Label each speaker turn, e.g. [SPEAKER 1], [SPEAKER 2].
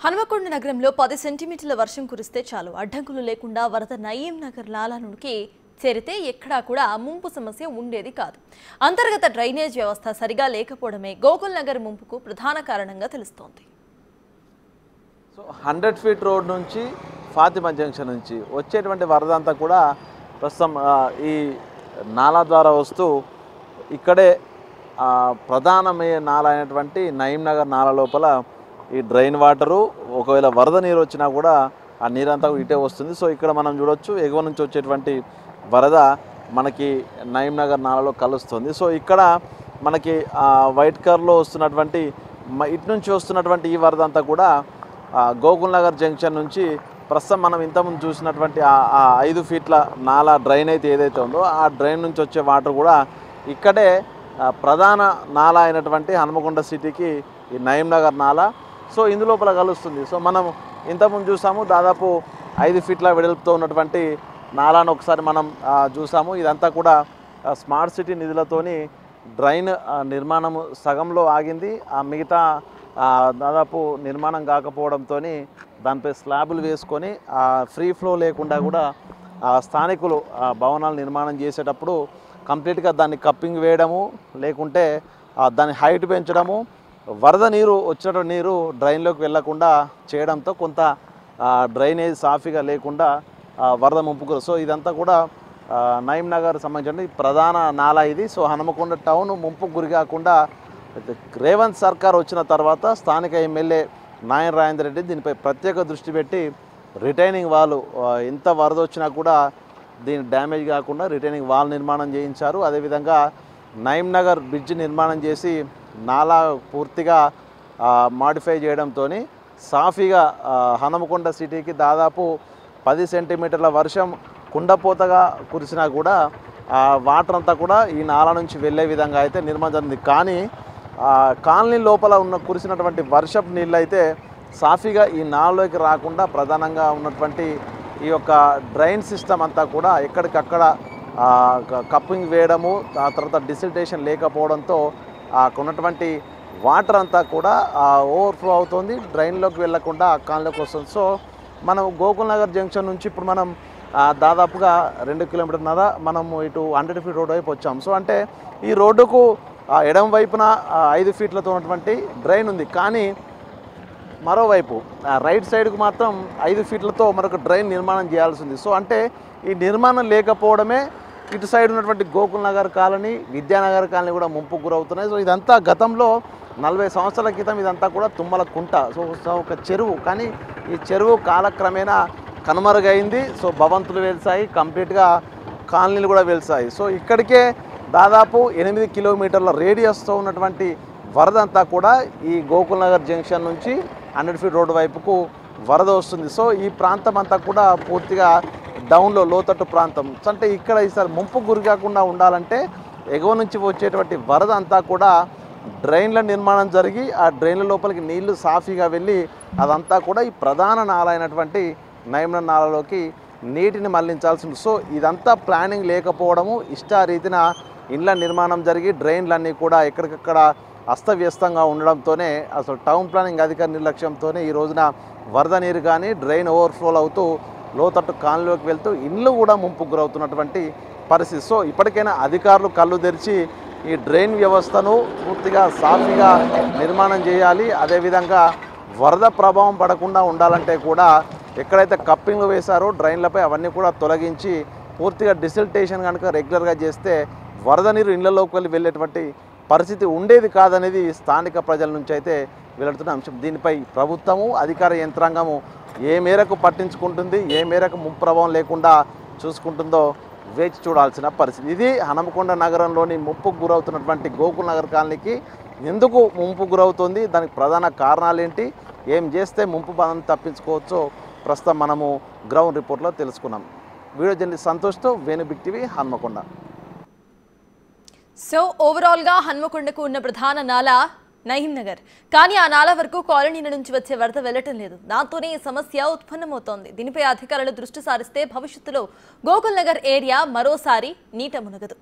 [SPEAKER 1] హనుమకొండ నగరంలో 10 సెంటీమీటర్ల వర్షం కురిస్తే చాలు అడ్డంకులు లేకుండా వరద నయీం నగర్ నాలానుకి చేరితే ఎక్కడా కూడా ముంపు సమస్య ఉండేది కాదు. అంతర్గత డ్రైనేజ్ వ్యవస్థ సరిగా లేకపోవడమే గోకుల్ నగర్ ముంపుకు ప్రధాన కారణంగా తెలుస్తోంది.
[SPEAKER 2] సో 100 ఫీట్ రోడ్ నుంచి ఫాతిమా జంక్షన్ నుంచి వచ్చేటువంటి వరద అంతా కూడా ప్రస్తుతం ఈ నాలా ద్వారా వస్తూ ఇక్కడే ప్రధానమైన నాలా అయినటువంటి నయీం నగర్ నాలా లోపల ఈ డ్రైన్ వాటరు ఒకవేళ వరద నీరు వచ్చినా కూడా ఆ నీరంతా ఇటే వస్తుంది. సో ఇక్కడ మనం చూడొచ్చు ఎగువ నుంచి వచ్చేటువంటి వరద మనకి నయీం నగర్ నాలలో కలుస్తుంది. సో ఇక్కడ మనకి వైట్ కలర్లో వస్తున్నటువంటి ఇటు నుంచి వస్తున్నటువంటి ఈ వరద అంతా కూడా గోకుల్ నగర్ జంక్షన్ నుంచి ప్రస్తుతం మనం ఇంతకుముందు చూసినటువంటి ఆ 5 ఫీట్ల నాలా డ్రైన్ అయితే ఏదైతే ఉందో ఆ డ్రైన్ నుంచి వచ్చే వాటర్ కూడా ఇక్కడే ప్రధాన నాలా అయినటువంటి హనుమకొండ సిటీకి ఈ నయీం నగర్ నాలా సో ఇందులోపల కలుస్తుంది. సో మనం ఇంతకుముందు చూసాము దాదాపు 5 ఫీట్ల వెడల్పుతో ఉన్నటువంటి నాలాను ఒకసారి మనం చూసాము. ఇదంతా కూడా స్మార్ట్ సిటీ నిధులతోని డ్రైన్ నిర్మాణం సగంలో ఆగింది. ఆ మిగతా దాదాపు నిర్మాణం కాకపోవడంతో దానిపై స్లాబులు వేసుకొని ఫ్రీ ఫ్లో లేకుండా కూడా స్థానికులు భవనాలు నిర్మాణం చేసేటప్పుడు కంప్లీట్గా దాన్ని కప్పింగ్ వేయడము లేకుంటే దాని హైట్ పెంచడము వరద నీరు వచ్చినటువంటి నీరు డ్రైన్లోకి వెళ్లకుండా చేయడంతో కొంత డ్రైనేజ్ సాఫీగా లేకుండా వరద ముంపుకు. సో ఇదంతా కూడా నయీం నగర్ సంబంధించిన ప్రధాన నాలా ఇది. సో హనుమకొండ టౌన్ ముంపుకు గురి కాకుండా రేవంత్ సర్కార్ వచ్చిన తర్వాత స్థానిక ఎమ్మెల్యే నాయన రాజేందర్ రెడ్డి దీనిపై ప్రత్యేక దృష్టి పెట్టి రిటైనింగ్ వాల్ ఎంత వరద వచ్చినా కూడా దీని డ్యామేజ్ కాకుండా రిటైనింగ్ వాల్ నిర్మాణం చేయించారు. అదేవిధంగా నయీం నగర్ బ్రిడ్జ్ నిర్మాణం చేసి నాలా పూర్తిగా మాడిఫై చేయడంతో సాఫీగా హనుమకొండ సిటీకి దాదాపు 10 సెంటీమీటర్ల వర్షం కుండపోతగా కురిసినా కూడా వాటర్ అంతా కూడా ఈ నాలా నుంచి వెళ్ళే విధంగా అయితే నిర్మాణం జరిగింది. కానీ కాలనీ లోపల కురిసినటువంటి వర్షపు నీళ్ళు అయితే సాఫీగా ఈ నాలలోకి రాకుండా ప్రధానంగా ఉన్నటువంటి ఈ యొక్క డ్రైన్ సిస్టమ్ అంతా కూడా ఎక్కడికక్కడ కప్పింగ్ వేయడము ఆ తర్వాత డిసిల్టేషన్ లేకపోవడంతో ఉన్నటువంటి వాటర్ అంతా కూడా ఓవర్ఫ్లో అవుతుంది, డ్రైన్లోకి వెళ్లకుండా కాలనీలోకి వస్తుంది. సో మనం గోకుల్ నగర్ జంక్షన్ నుంచి ఇప్పుడు మనం దాదాపుగా 2 కిలోమీటర్న్నర మనము ఇటు 100 ఫీట్ రోడ్ వైపు వచ్చాం. సో అంటే ఈ రోడ్డుకు ఎడమ వైపున 5 ఫీట్లతో ఉన్నటువంటి డ్రైన్ ఉంది, కానీ మరోవైపు రైట్ సైడ్కు మాత్రం 5 ఫీట్లతో మరొక డ్రైన్ నిర్మాణం చేయాల్సి ఉంది. సో అంటే ఈ నిర్మాణం లేకపోవడమే ఇటు సైడ్ ఉన్నటువంటి గోకుల్ నగర్ కాలనీ విద్యానగర్ కాలనీ కూడా ముంపుకు గురవుతున్నాయి. సో ఇదంతా గతంలో 40 సంవత్సరాల క్రితం ఇదంతా కూడా తుమ్మల కుంట, సో ఒక చెరువు, కానీ ఈ చెరువు కాలక్రమేణా కనుమరుగైంది. సో భవంతులు వెలిసాయి, కంప్లీట్గా కాలనీలు కూడా వెలిసాయి. సో ఇక్కడికే దాదాపు 8 కిలోమీటర్ల రేడియస్తో ఉన్నటువంటి వరద అంతా కూడా ఈ గోకుల్ నగర్ జంక్షన్ నుంచి 100 ఫీట్ రోడ్డు వైపుకు వరద వస్తుంది. సో ఈ ప్రాంతం అంతా కూడా పూర్తిగా డౌన్లో లోతట్టు ప్రాంతం. అంటే ఇక్కడ ఈసారి ముంపు గురి కాకుండా ఉండాలంటే ఎగువ నుంచి వచ్చేటువంటి వరద అంతా కూడా డ్రైన్ల నిర్మాణం జరిగి ఆ డ్రైన్ల లోపలికి నీళ్లు సాఫీగా వెళ్ళి అదంతా కూడా ఈ ప్రధాన నాల అయినటువంటి నయీం నగర్ నాలలోకి నీటిని మళ్లించాల్సింది. సో ఇదంతా ప్లానింగ్ లేకపోవడము, ఇష్టారీతిన ఇండ్ల నిర్మాణం జరిగి డ్రైన్లన్నీ కూడా ఎక్కడికక్కడ అస్తవ్యస్తంగా ఉండడంతోనే అసలు టౌన్ ప్లానింగ్ అధికారి నిర్లక్ష్యంతోనే ఈ రోజున వరద నీరు కానీ డ్రైన్ ఓవర్ఫ్లో అవుతూ లోతట్టు కాలనీలోకి వెళ్తూ ఇండ్లు కూడా ముంపుకు గురవుతున్నటువంటి పరిస్థితి. సో ఇప్పటికైనా అధికారులు కళ్ళు తెరిచి ఈ డ్రైన్ వ్యవస్థను పూర్తిగా సాఫీగా నిర్మాణం చేయాలి. అదేవిధంగా వరద ప్రభావం పడకుండా ఉండాలంటే కూడా ఎక్కడైతే కప్పింగ్లు వేశారో డ్రైన్లపై అవన్నీ కూడా తొలగించి పూర్తిగా డిసిల్టేషన్ కనుక రెగ్యులర్గా చేస్తే వరద నీరు ఇళ్లలోకి వెళ్ళేటువంటి పరిస్థితి ఉండేది కాదనేది స్థానిక ప్రజల నుంచి అయితే వెళ్తున్న అంశం. దీనిపై ప్రభుత్వము అధికార యంత్రాంగము ఏ మేరకు పట్టించుకుంటుంది, ఏ మేరకు ముంపు ప్రభావం లేకుండా చూసుకుంటుందో వేచి చూడాల్సిన పరిస్థితి. ఇది హనుమకొండ నగరంలోని ముంపుకు గురవుతున్నటువంటి గోకుల్ నగర్ కాలనీకి ఎందుకు ముంపు గురవుతుంది, దానికి ప్రధాన కారణాలు ఏంటి, ఏం చేస్తే ముంపు బాధను తప్పించుకోవచ్చో ప్రస్తుతం మనము గ్రౌండ్ రిపోర్ట్లో తెలుసుకున్నాం. వీడియో జర్నలిస్ట్ సంతోష్తో Venu big TV Hanumakonda.
[SPEAKER 1] So ఓవరాల్గా హన్మకొండకు ఉన్న ప్రధాన నాలా నయీం నగర్, కానీ ఆ నాలా వరకు కాలనీల నుంచి వచ్చే వరద వెళ్లటం లేదు. దాంతోనే ఈ సమస్య ఉత్పన్నమవుతోంది. దీనిపై అధికారులు దృష్టి సారిస్తే భవిష్యత్తులో గోకుల్ నగర్ ఏరియా మరోసారి నీట మునగదు.